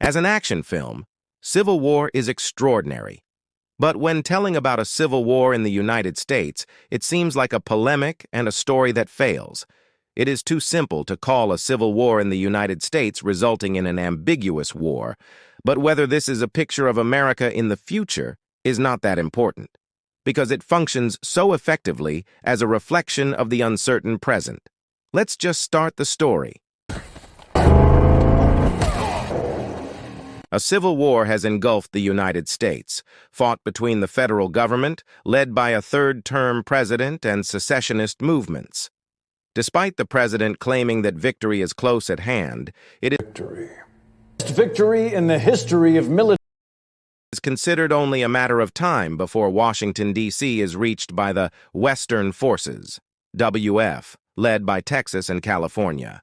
As an action film, Civil War is extraordinary. But when telling about a civil war in the United States, it seems like a polemic and a story that fails. It is too simple to call a civil war in the United States resulting in an ambiguous war, but whether this is a picture of America in the future is not that important, because it functions so effectively as a reflection of the uncertain present. Let's just start the story. A civil war has engulfed the United States, fought between the federal government, led by a third-term president, and secessionist movements. Despite the president claiming that victory is close at hand, it victory in the history of military is considered only a matter of time before Washington, D.C. is reached by the Western Forces, WF, led by Texas and California.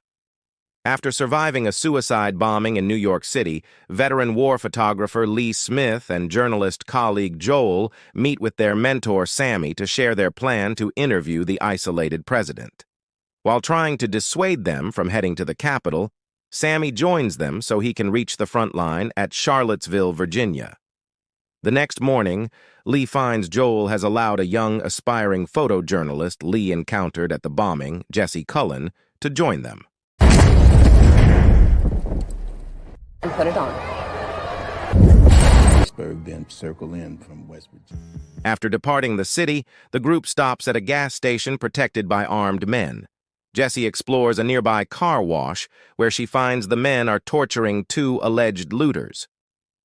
After surviving a suicide bombing in New York City, veteran war photographer Lee Smith and journalist colleague Joel meet with their mentor Sammy to share their plan to interview the isolated president. While trying to dissuade them from heading to the Capitol, Sammy joins them so he can reach the front line at Charlottesville, Virginia. The next morning, Lee finds Joel has allowed a young, aspiring photojournalist Lee encountered at the bombing, Jessie Cullen, to join them. And put it on. Then circle in from West Virginia. After departing the city, the group stops at a gas station protected by armed men. Jessie explores a nearby car wash where she finds the men are torturing two alleged looters.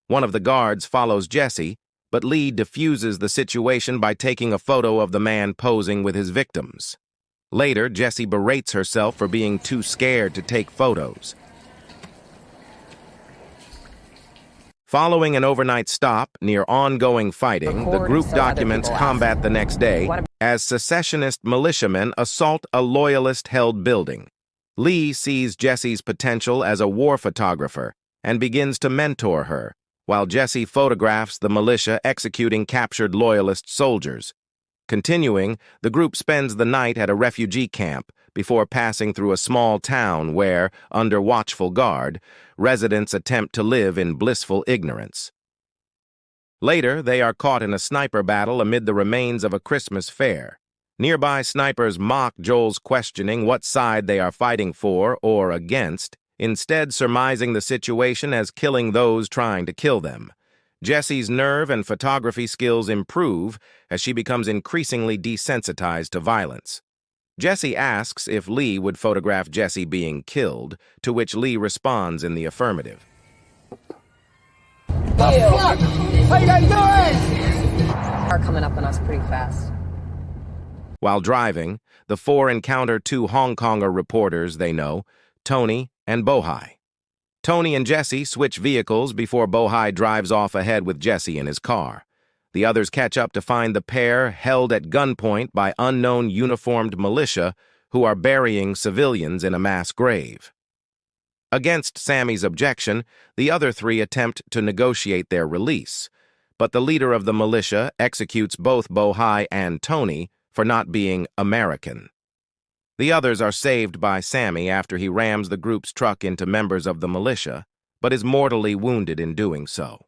One of the guards follows Jessie, but Lee diffuses the situation by taking a photo of the man posing with his victims. Later, Jessie berates herself for being too scared to take photos. Following an overnight stop near ongoing fighting, the group documents combat the next day as secessionist militiamen assault a Loyalist-held building. Lee sees Jessie's potential as a war photographer and begins to mentor her, while Jessie photographs the militia executing captured Loyalist soldiers. Continuing, the group spends the night at a refugee camp before passing through a small town where, under watchful guard, residents attempt to live in blissful ignorance. Later, they are caught in a sniper battle amid the remains of a Christmas fair. Nearby snipers mock Joel's questioning what side they are fighting for or against, instead surmising the situation as killing those trying to kill them. Jessie's nerve and photography skills improve as she becomes increasingly desensitized to violence. Jessie asks if Lee would photograph Jessie being killed, to which Lee responds in the affirmative. How you guys doing? Are coming up on us pretty fast. While driving, the four encounter two Hong Konger reporters they know, Tony and Bohai. Tony and Jessie switch vehicles before Bohai drives off ahead with Jessie in his car. The others catch up to find the pair held at gunpoint by unknown uniformed militia who are burying civilians in a mass grave. Against Sammy's objection, the other three attempt to negotiate their release, but the leader of the militia executes both Bohai and Tony for not being American. The others are saved by Sammy after he rams the group's truck into members of the militia, but is mortally wounded in doing so.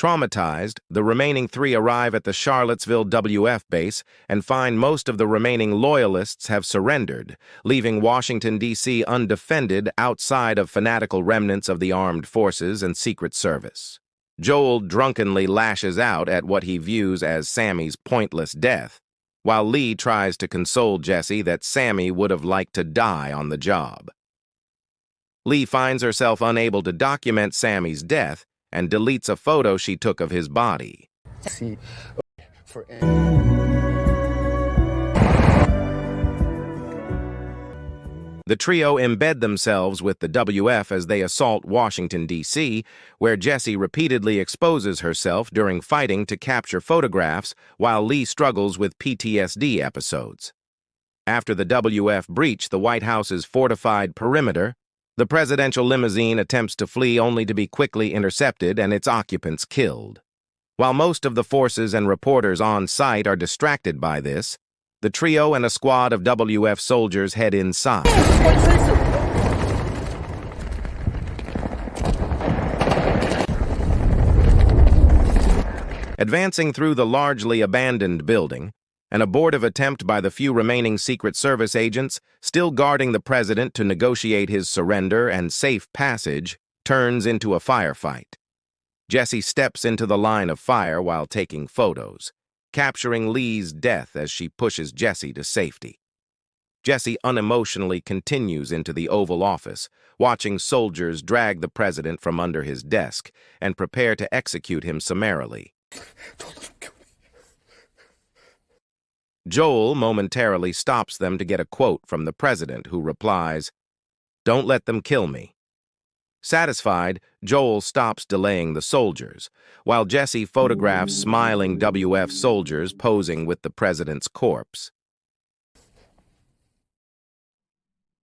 Traumatized, the remaining three arrive at the Charlottesville WF base and find most of the remaining Loyalists have surrendered, leaving Washington, D.C. undefended outside of fanatical remnants of the armed forces and Secret Service. Joel drunkenly lashes out at what he views as Sammy's pointless death, while Lee tries to console Jessie that Sammy would have liked to die on the job. Lee finds herself unable to document Sammy's death and deletes a photo she took of his body. The trio embed themselves with the WF as they assault Washington, D.C., where Jessie repeatedly exposes herself during fighting to capture photographs while Lee struggles with PTSD episodes. After the WF breach the White House's fortified perimeter, the presidential limousine attempts to flee only to be quickly intercepted and its occupants killed. While most of the forces and reporters on site are distracted by this, The trio and a squad of WF soldiers head inside. Advancing through the largely abandoned building, an abortive attempt by the few remaining Secret Service agents still guarding the president to negotiate his surrender and safe passage turns into a firefight. Jessie steps into the line of fire while taking photos, capturing Lee's death as she pushes Jessie to safety. Jessie unemotionally continues into the Oval Office, watching soldiers drag the president from under his desk and prepare to execute him summarily. Don't let him kill me. Joel momentarily stops them to get a quote from the president, who replies, "Don't let them kill me." Satisfied, Joel stops delaying the soldiers, while Jessie photographs smiling WF soldiers posing with the president's corpse.